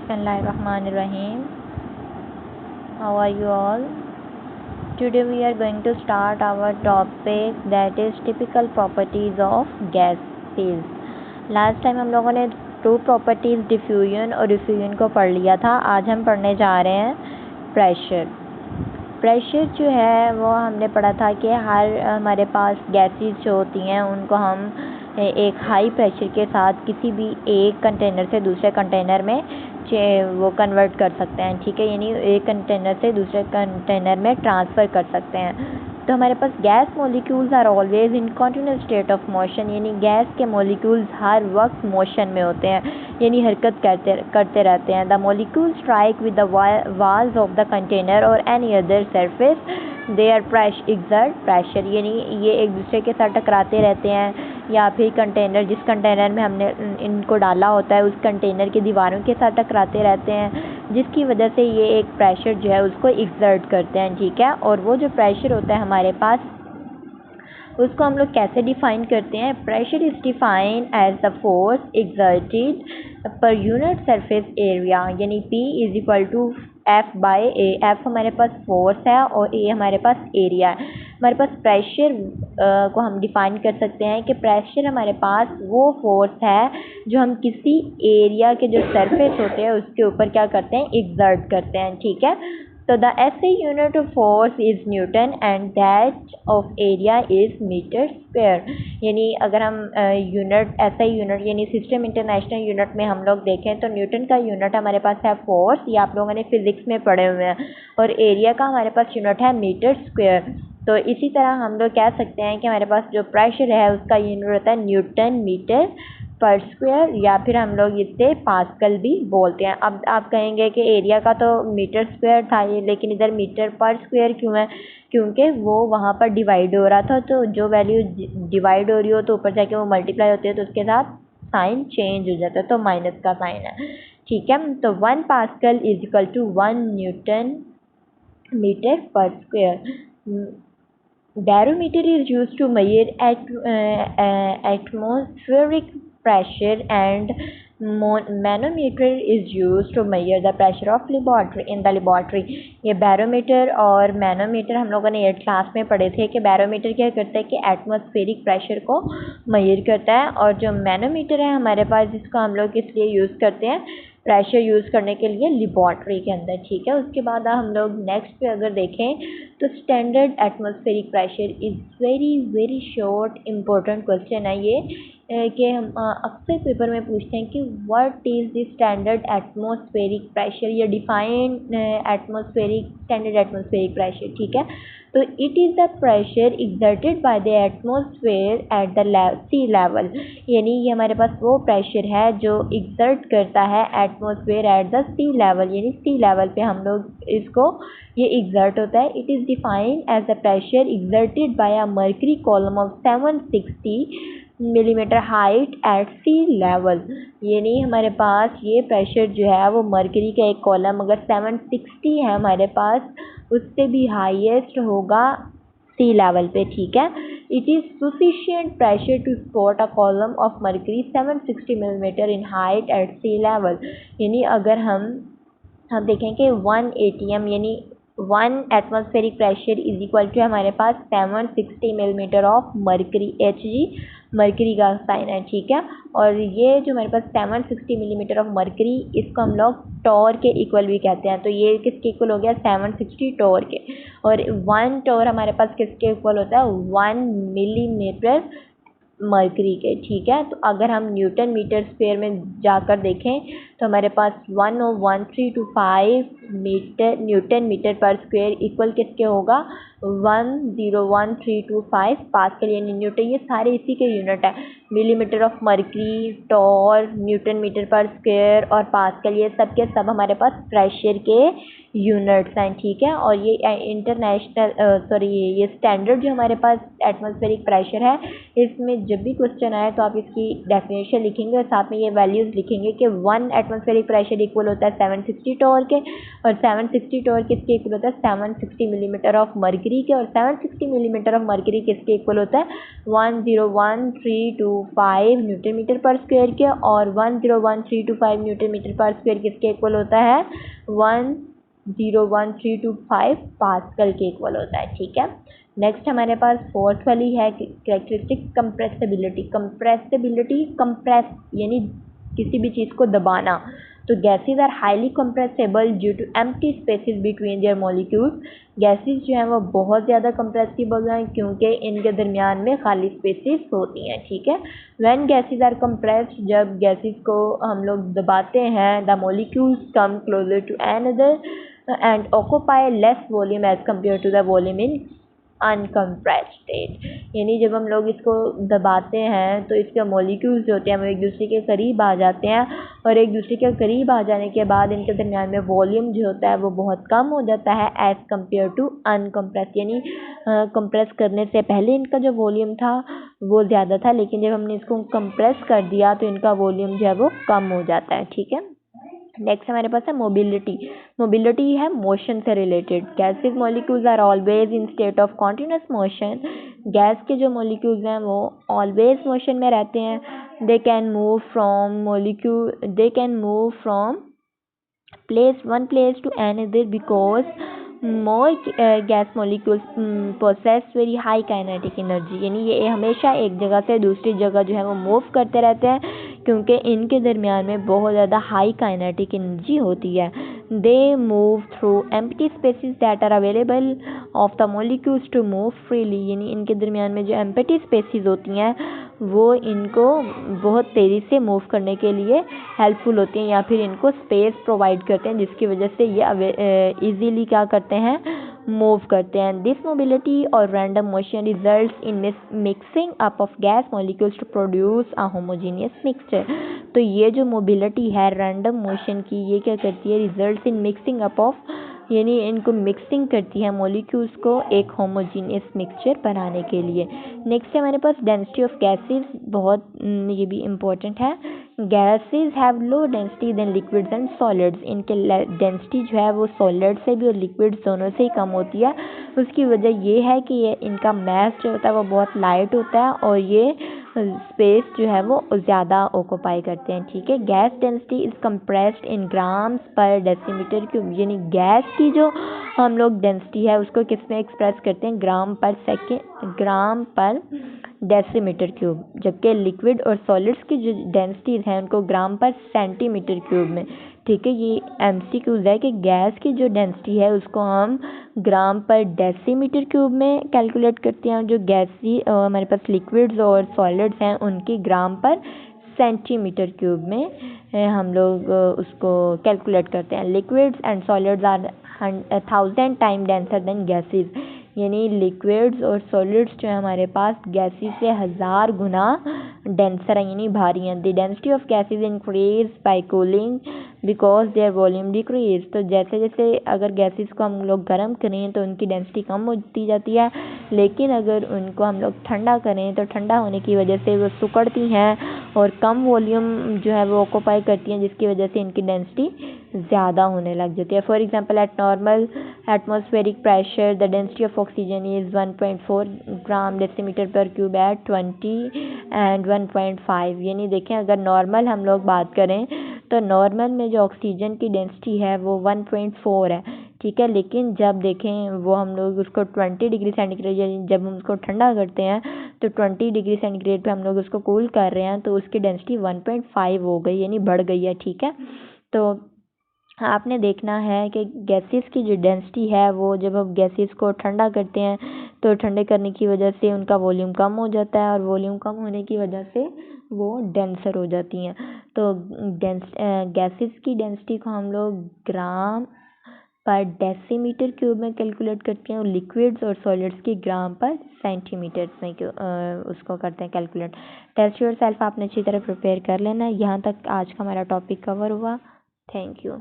Bismillahirrahmanirrahim. How are you all? Today we are going to start our topic, that is typical properties of gases. Last time हम लोगों ने to properties diffusion और diffusion को पढ़ लिया था. आज हम पढ़ने जा रहे हैं प्रेशर. प्रेशर जो है वो हमने पढ़ा था कि हमारे पास गैसेस जो होती हैं उनको हम एक हाई प्रेशर के साथ किसी भी एक कंटेनर से दूसरे कंटेनर में वो कन्वर्ट कर सकते हैं. ठीक है, यानी एक कंटेनर से दूसरे कंटेनर में ट्रांसफ़र कर सकते हैं. तो हमारे पास gas molecules are always in continuous state of motion, यानी गैस के मॉलिक्यूल्स हर वक्त मोशन में होते हैं, यानी हरकत करते रहते हैं. The molecule strike with the walls of the container और any other surface they are exert pressure, यानी ये एक दूसरे के साथ टकराते रहते हैं या फिर कंटेनर जिस कंटेनर में हमने इनको डाला होता है उस कंटेनर की दीवारों के साथ टकराते रहते हैं, जिसकी वजह से ये एक प्रेशर जो है उसको एक्सर्ट करते हैं. ठीक है, और वो जो प्रेशर होता है हमारे पास उसको हम लोग कैसे डिफ़ाइन करते हैं? Pressure is defined as the force exerted per unit surface area, यानी P is equal to F by A. F हमारे पास फोर्स है और A हमारे पास एरिया है. हमारे पास प्रेशर को हम डिफ़ाइन कर सकते हैं कि प्रेशर हमारे पास वो फोर्स है जो हम किसी एरिया के जो सरफेस होते हैं उसके ऊपर क्या करते हैं, एक्सर्ट करते हैं. ठीक है, तो the SI unit of force is newton and that of area is metre square. यानी अगर हम यूनिट SI यूनिट यानी सिस्टम इंटरनेशनल यूनिट में हम लोग देखें तो न्यूटन का यूनिट हमारे पास है फोर्स, ये आप लोगों ने फिज़िक्स में पढ़े हुए हैं, और एरिया का हमारे पास यूनिट है मीटर स्क्वायर. तो इसी तरह हम लोग कह सकते हैं कि हमारे पास जो प्रेशर है उसका यूनिट होता है न्यूटन मीटर पर स्क्वायर, या फिर हम लोग इसे पास्कल भी बोलते हैं. अब आप कहेंगे कि एरिया का तो मीटर स्क्वायर था ये, लेकिन इधर मीटर पर स्क्वायर क्यों है? क्योंकि वो वहाँ पर डिवाइड हो रहा था, तो जो वैल्यू डिवाइड हो रही हो तो ऊपर जाके वो मल्टीप्लाई होती है तो उसके साथ साइन चेंज हो जाता है, तो माइनस का साइन है. ठीक है, तो 1 pascal is equal to 1 newton metre per square. Barometer is used to measure atmospheric pressure and manometer is used to measure the pressure of laboratory in the laboratory. ये बैरोमीटर और manometer हम लोगों ने 8th class में पढ़े थे कि barometer क्या करता है कि एटमॉस्फेरिक प्रेशर को मेजर करता है, और जो मैनोमीटर है हमारे पास जिसको हम लोग इसलिए यूज़ करते हैं प्रेशर यूज़ करने के लिए लेबॉर्ट्री के अंदर. ठीक है, उसके बाद हम लोग नेक्स्ट पे अगर देखें तो standard atmospheric pressure is very short important question है ये, कि हम अक्सर पेपर में पूछते हैं कि what is the standard atmospheric pressure या डिफाइन स्टैंडर्ड एटमॉस्फेरिक प्रेशर. ठीक है, तो it is the pressure exerted by the atmosphere at the sea level, यानी ये हमारे पास वो प्रेशर है जो एक्सर्ट करता है atmosphere at the sea level, यानी सी लेवल पे हम लोग इसको ये एक्सर्ट होता है. It is defined as the pressure exerted by a mercury column of 760 millimetre height at sea level, यानी हमारे पास ये प्रेशर जो है वो मर्करी का एक कॉलम अगर 760 है हमारे पास उससे भी हाईएस्ट होगा सी लेवल पे. ठीक है, it is sufficient pressure to support a column of mercury 760 millimetre in height at sea level, यानी अगर हम देखें कि 1 ATM यानी 1 atmospheric pressure is equal to हमारे पास 760 millimetre of mercury, Hg mercury का साइन है. ठीक है, और ये जो हमारे पास 760 मिलीमीटर ऑफ मर्करी इसको हम लोग टॉर के इक्वल भी कहते हैं, तो ये किसके इक्वल हो गया? 760 टॉर के, और 1 टॉर हमारे पास किसके इक्वल होता है? 1 मिलीमीटर मर्करी के. ठीक है, तो अगर हम न्यूटन मीटर स्क्वायर में जाकर देखें तो हमारे पास 101,325 metre Newton metre per square equal किसके होगा? 101,325 पास्कल, यानी न्यूटन. ये सारे इसी के यूनिट है, millimetre of mercury, torr, newton metre per square और पास्कल, ये सब के सब हमारे पास प्रेशर के यूनिट्स हैं. ठीक है, और ये इंटरनेशनल ये स्टैंडर्ड जो हमारे पास एटमॉस्फेरिक प्रेशर है इसमें जब भी क्वेश्चन आए तो आप इसकी डेफिनेशन लिखेंगे और साथ में ये वैल्यूज़ लिखेंगे कि 1 एटमॉस्फेरिक प्रेशर इक्वल होता है 760 टॉर के, और 760 टॉर किसके इक्वल होता है? 760 मिलीमीटर ऑफ मर्करी मर्करी के और 760 मिलीमीटर ऑफ मर्करी किसके इक्वल होता है 101325 न्यूटन मीटर पर स्क्वायर के, और 101325 न्यूटन मीटर पर स्क्वायर किसके इक्वल होता है 101325 पास्कल के इक्वल होता है। ठीक है, नेक्स्ट हमारे पास फोर्थ वाली है कैरेक्टरिस्टिक कंप्रेसिबिलिटी। कंप्रेसिबिलिटी, कंप्रेस यानी किसी भी चीज़ को दबाना। तो gases are highly compressible due to empty spaces between their molecules. Gases जो हैं वो बहुत ज़्यादा कंप्रेसिबल हैं क्योंकि इनके दरमियान में खाली स्पेसेस होती हैं। ठीक है, व्हेन गैसेज आर कंप्रेस्ड, जब गैसेज को हम लोग दबाते हैं, the molecules come closer to an other and occupy less volume as compare to the volume in uncompressed state. यानी जब हम लोग इसको दबाते हैं तो इसके मॉलिक्यूल्स जो होते हैं वो एक दूसरे के करीब आ जाते हैं, और एक दूसरे के करीब आ जाने के बाद इनके दरमियान में वॉल्यूम जो होता है वो बहुत कम हो जाता है एज़ कम्पेयर टू अनकम्प्रेस। यानी कंप्रेस करने से पहले इनका जो वॉल्यूम था वो ज़्यादा था, लेकिन जब हमने इसको कंप्रेस कर दिया तो इनका वॉल्यूम जो है वो कम हो जाता है। ठीक है, नेक्स्ट हमारे पास है मोबिलिटी। मोबिलिटी है मोशन से related. Gases molecules are always in state of continuous motion. Gas के जो मॉलिक्यूल्स हैं वो ऑलवेज मोशन में रहते हैं। They can move from one place to another because more gas molecules possess very high kinetic energy। यानी ये हमेशा एक जगह से दूसरी जगह जो है वो मूव करते रहते हैं क्योंकि इनके दरमियान में बहुत ज़्यादा हाई काइनेटिक एनर्जी होती है। They move through empty spaces that are available of the molecules to move freely. यानी इनके दरमियान में जो एम्प्टी स्पेसेस होती हैं वो इनको बहुत तेज़ी से मूव करने के लिए हेल्पफुल होती हैं, या फिर इनको स्पेस प्रोवाइड करते हैं जिसकी वजह से ये इजीली क्या करते हैं मूव करते हैं। दिस मोबिलिटी और random motion results in mixing up of gas molecules to produce a homogeneous mixture. तो ये जो मोबिलिटी है रैंडम मोशन की, ये क्या करती है results in mixing up of, यानी इनको मिक्सिंग करती है मॉलिक्यूल्स को एक होमोजीनियस मिक्सचर बनाने के लिए। नेक्स्ट है हमारे पास डेंसिटी ऑफ गैसेस। बहुत ये भी इम्पोर्टेंट है। Gases have low density than liquids and solids. इनके डेंसिटी जो है वो सॉलिड से भी और लिक्विड्स दोनों से ही कम होती है। उसकी वजह ये है कि ये इनका मास जो होता है वो बहुत लाइट होता है और ये स्पेस जो है वो ज़्यादा ऑक्यूपाई करते हैं। ठीक है, gas density is compressed in grams पर डेसीमीटर क्यूब। यानी गैस की जो हम लोग डेंसिटी है उसको किस में एक्सप्रेस करते हैं ग्राम पर डेसीमीटर क्यूब, जबकि लिक्विड और सॉलिड्स की जो डेंसिटीज़ हैं उनको ग्राम पर सेंटीमीटर क्यूब में। ठीक है, ये एमसीक्यूज है कि गैस की जो डेंसिटी है उसको हम ग्राम पर डेसीमीटर क्यूब में कैलकुलेट करते हैं, और जो गैसी हमारे पास लिक्विड्स और सॉलिड्स हैं उनकी ग्राम पर सेंटीमीटर क्यूब में हम लोग उसको कैलकुलेट करते हैं। Liquids and solids are 1000 time denser than gases. यानी लिक्विड्स और सॉलिड्स जो है हमारे पास गैसेस से 1000 गुना डेंसर है, यानी भारी हैं। The density of gases increase by cooling because there volume decrease. तो जैसे जैसे अगर गैसेस को हम लोग गर्म करें तो उनकी डेंसिटी कम होती जाती है, लेकिन अगर उनको हम लोग ठंडा करें तो ठंडा होने की वजह से वो सिकुड़ती हैं और कम वॉल्यूम जो है वो ऑक्यूपाई करती हैं, जिसकी वजह से इनकी डेंसिटी ज़्यादा होने लग जाती है। For example eight normal atmospheric pressure the density of oxygen is 1.4 gram decimetre पर क्यूब एट 20 एंड 1.5। यानी देखें अगर नॉर्मल हम लोग बात करें तो नॉर्मल में जो ऑक्सीजन की डेंसिटी है वो 1.4 है। ठीक है, लेकिन जब देखें वो हम लोग उसको 20 डिग्री सेंटीग्रेड जब हम उसको ठंडा करते हैं तो 20 डिग्री सेंटीग्रेड पे हम लोग उसको कूल कर रहे हैं तो उसकी डेंसिटी 1.5 हो गई, यानी बढ़ गई है। ठीक है, तो आपने देखना है कि गैसेस की जो डेंसिटी है वो जब हम गैसेस को ठंडा करते हैं तो ठंडे करने की वजह से उनका वॉल्यूम कम हो जाता है, और वॉल्यूम कम होने की वजह से वो डेंसर हो जाती हैं। तो गैसेस की डेंसिटी को हम लोग ग्राम पर डेसीमीटर क्यूब में कैलकुलेट करते हैं, और लिक्विड्स और सॉलिड्स की ग्राम पर सेंटीमीटर में उसको करते हैं कैलकुलेट। टेस्ट योर सेल्फ आपने अच्छी तरह प्रिपेयर कर लेना है। यहाँ तक आज का हमारा टॉपिक कवर हुआ। Thank you.